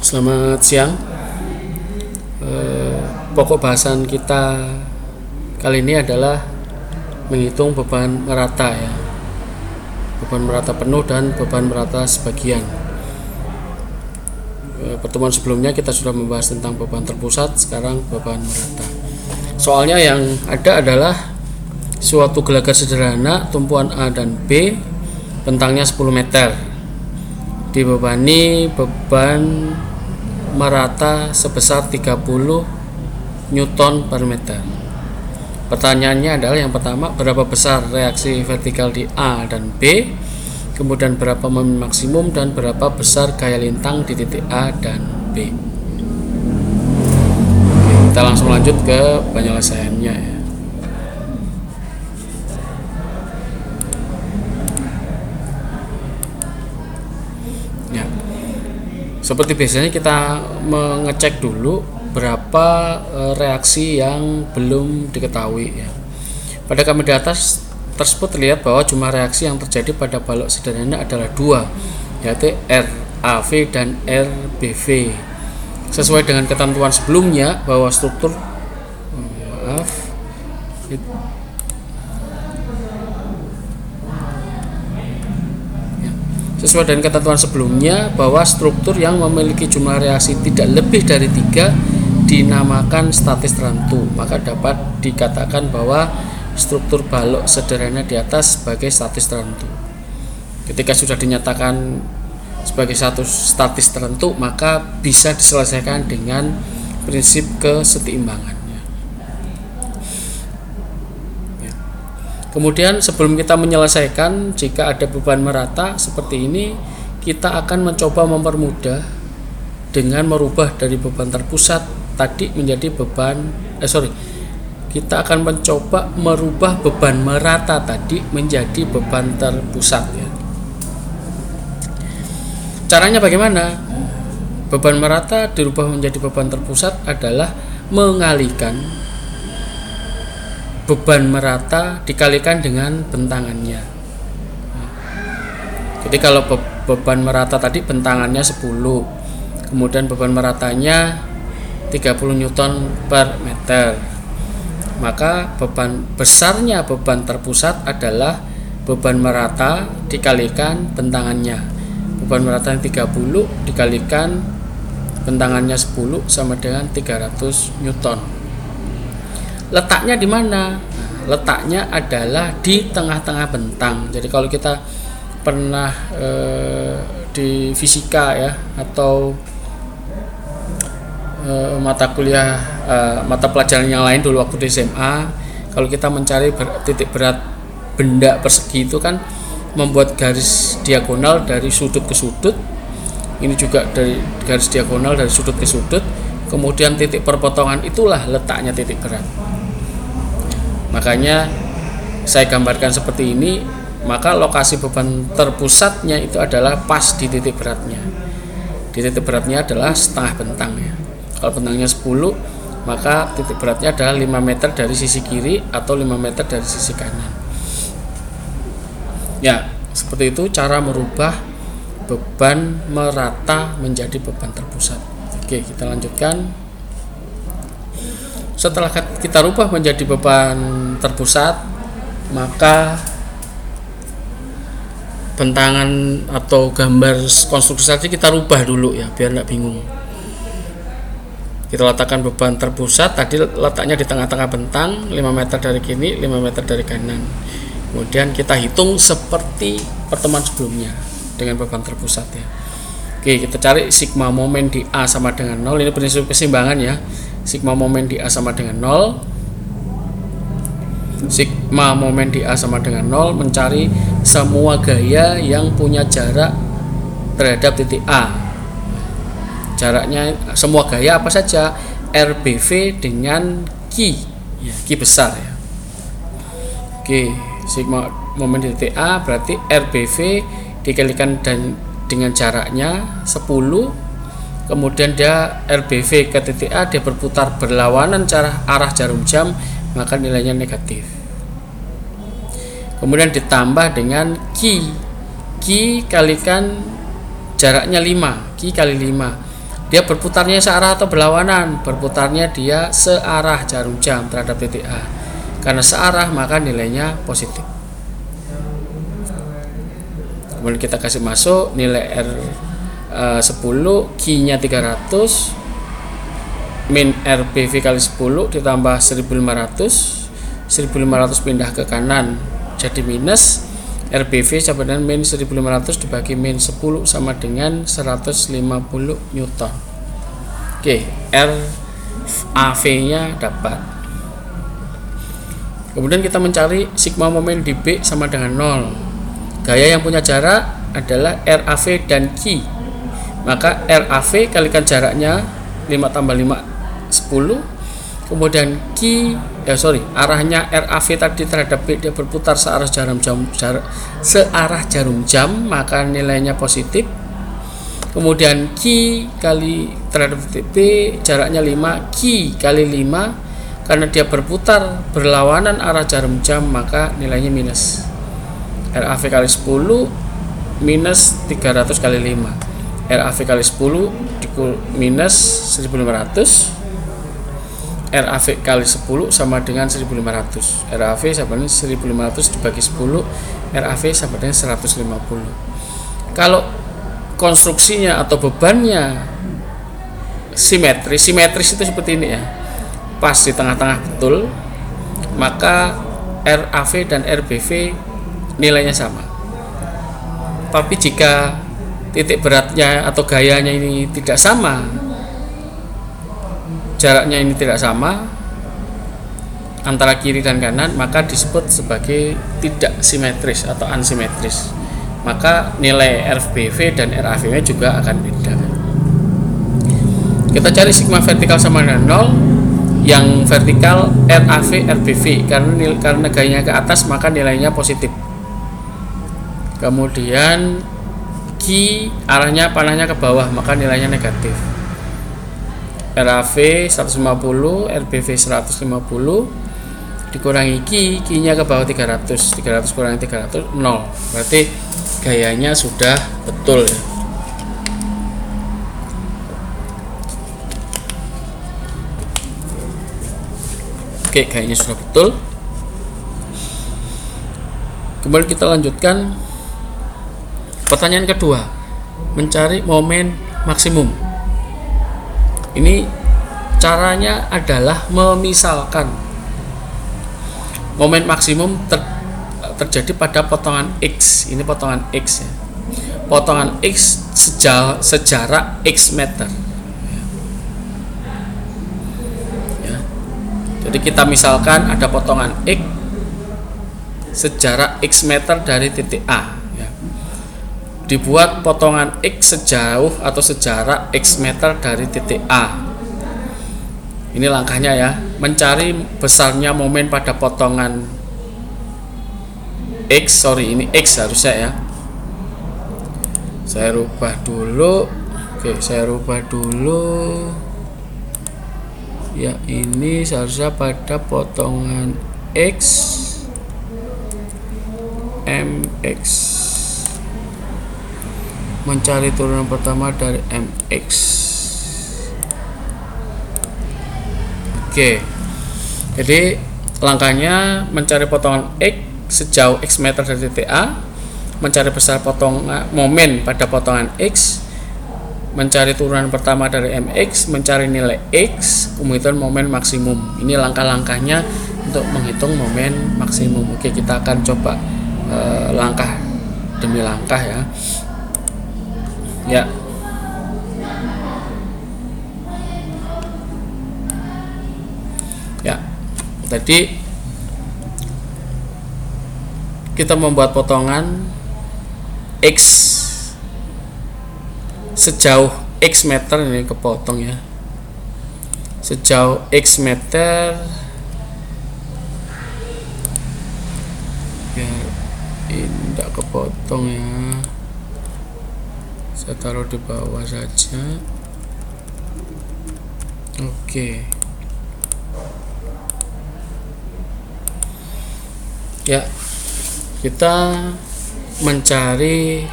Selamat siang. Pokok bahasan kita kali ini adalah menghitung beban merata ya. Beban merata penuh dan beban merata sebagian. Pertemuan sebelumnya kita sudah membahas tentang beban terpusat, sekarang beban merata. Soalnya yang ada adalah suatu gelagar sederhana tumpuan A dan B, bentangnya 10 meter, dibebani beban merata sebesar 30 Newton per meter. Pertanyaannya adalah yang pertama, berapa besar reaksi vertikal di A dan B, kemudian berapa momen maksimum dan berapa besar gaya lintang di titik A dan B. Oke, kita langsung lanjut ke penyelesaiannya ya. Seperti biasanya kita mengecek dulu berapa reaksi yang belum diketahui ya. Pada gambar di atas tersebut terlihat bahwa jumlah reaksi yang terjadi pada balok sederhana adalah 2, yaitu RAV dan RBV. Sesuai dengan ketentuan sebelumnya bahwa struktur Sesuai dengan ketentuan sebelumnya bahwa struktur yang memiliki jumlah reaksi tidak lebih dari 3 dinamakan statis tertentu, maka dapat dikatakan bahwa struktur balok sederhana di atas sebagai statis tertentu. Ketika sudah dinyatakan sebagai satu statis tertentu, maka bisa diselesaikan dengan prinsip kesetimbangan. Kemudian sebelum kita menyelesaikan, jika ada beban merata seperti ini, kita akan mencoba mempermudah dengan merubah dari beban terpusat tadi menjadi kita akan mencoba merubah beban merata tadi menjadi beban terpusat ya. Caranya bagaimana? Beban merata dirubah menjadi beban terpusat adalah mengalihkan beban merata dikalikan dengan bentangannya. Jadi kalau beban merata tadi bentangannya 10, kemudian beban meratanya 30 Newton per meter, maka besarnya beban terpusat adalah beban merata dikalikan bentangannya. Beban merata yang 30 dikalikan bentangannya 10 sama dengan 300 Newton. Letaknya di mana? Letaknya adalah di tengah-tengah bentang. Jadi kalau kita pernah di fisika ya, atau mata kuliah mata pelajaran yang lain dulu waktu di SMA, kalau kita mencari titik berat benda persegi itu kan membuat garis diagonal dari sudut ke sudut. Ini juga dari garis diagonal dari sudut ke sudut. Kemudian titik perpotongan itulah letaknya titik berat. Makanya saya gambarkan seperti ini, maka lokasi beban terpusatnya itu adalah pas di titik beratnya. Di titik beratnya adalah setengah bentang ya. Kalau bentangnya 10, maka titik beratnya adalah 5 meter dari sisi kiri atau 5 meter dari sisi kanan. Ya, seperti itu cara merubah beban merata menjadi beban terpusat. Oke, kita lanjutkan. Setelah kita rubah menjadi beban terpusat, maka bentangan atau gambar konstruksi tadi kita rubah dulu ya, biar tidak bingung. Kita letakkan beban terpusat tadi letaknya di tengah-tengah bentang, 5 meter dari kiri, 5 meter dari kanan. Kemudian kita hitung seperti pertemuan sebelumnya dengan beban terpusat ya. Oke, kita cari sigma momen di A sama dengan 0. Ini prinsip keseimbangan ya. Sigma momen di A sama dengan 0. Sigma momen di A sama dengan 0 mencari semua gaya yang punya jarak terhadap titik A. Jaraknya semua gaya apa saja? RBV dengan Q ya, Q besar ya. Oke, sigma momen di titik A berarti RBV dikalikan dengan jaraknya 10, kemudian dia RBV ke titik A, dia berputar berlawanan arah jarum jam, maka nilainya negatif. Kemudian ditambah dengan Q kalikan jaraknya 5, Q kali 5. dia berputarnya searah atau berlawanan. Berputarnya dia searah jarum jam terhadap titik A. Karena searah maka nilainya positif. Kemudian kita kasih masuk nilai R10, Q-nya 300, min RBV kali 10 ditambah 1500. 1500 pindah ke kanan jadi minus. RBV sama dengan min 1500 dibagi min 10 sama dengan 150 Newton. Oke, RAV nya dapat. Kemudian kita mencari sigma momen di B sama dengan 0. Gaya yang punya jarak adalah RAV dan Q. Maka RAV kalikan jaraknya 5 tambah 5 10. Kemudian arahnya RAV tadi terhadap B, dia berputar searah jarum jam, maka nilainya positif. Kemudian Q kali terhadap titik B jaraknya 5, Q kali 5, karena dia berputar berlawanan arah jarum jam maka nilainya minus. RAV kali 10 minus 300 kali 5. RAV kali 10 dikul minus 1500. RAV kali 10 sama dengan 1500. RAV sama dengan 1500 dibagi 10, RAV sama dengan 150. Kalau konstruksinya atau bebannya simetris itu seperti ini ya, pas di tengah-tengah betul, maka RAV dan RBV nilainya sama. Tapi jika titik beratnya atau gayanya ini tidak sama, jaraknya ini tidak sama antara kiri dan kanan, maka disebut sebagai tidak simetris atau unsimetris. Maka nilai RBV dan RAV nya juga akan beda. Kita cari sigma vertikal sama dengan 0. Yang vertikal RAV RBV, karena gayanya ke atas maka nilainya positif. Kemudian Q arahnya panahnya ke bawah maka nilainya negatif. RAV 150, RBV 150 dikurangi Q-nya ke bawah 300 kurangi 300 0. Berarti gayanya sudah betul ya. Oke, gayanya sudah betul. Kemudian kita lanjutkan pertanyaan kedua, mencari momen maksimum. Ini caranya adalah memisalkan momen maksimum terjadi pada potongan X. Ini potongan X ya. Potongan X sejarak X meter. Ya. Jadi kita misalkan ada potongan X sejarak X meter dari titik A. Ya. Dibuat potongan X sejauh atau sejarak X meter dari titik A. Ini langkahnya ya, mencari besarnya momen pada potongan X, ini X harusnya ya. Saya rubah dulu. Oke, saya rubah dulu. Ya, ini seharusnya pada potongan X MX. Mencari turunan pertama dari MX. Oke. Jadi langkahnya mencari potongan X sejauh X meter dari titik A, mencari besar potongan momen pada potongan X, mencari turunan pertama dari MX, mencari nilai X, kemudian momen maksimum. Ini langkah-langkahnya untuk menghitung momen maksimum. Oke, kita akan coba langkah demi langkah ya. Ya. Ya. Tadi kita membuat potongan X sejauh X meter, ini kepotong ya. Sejauh X meter. Biar ini tidak kepotong ya. Saya taruh di bawah saja. Oke. Ya, kita mencari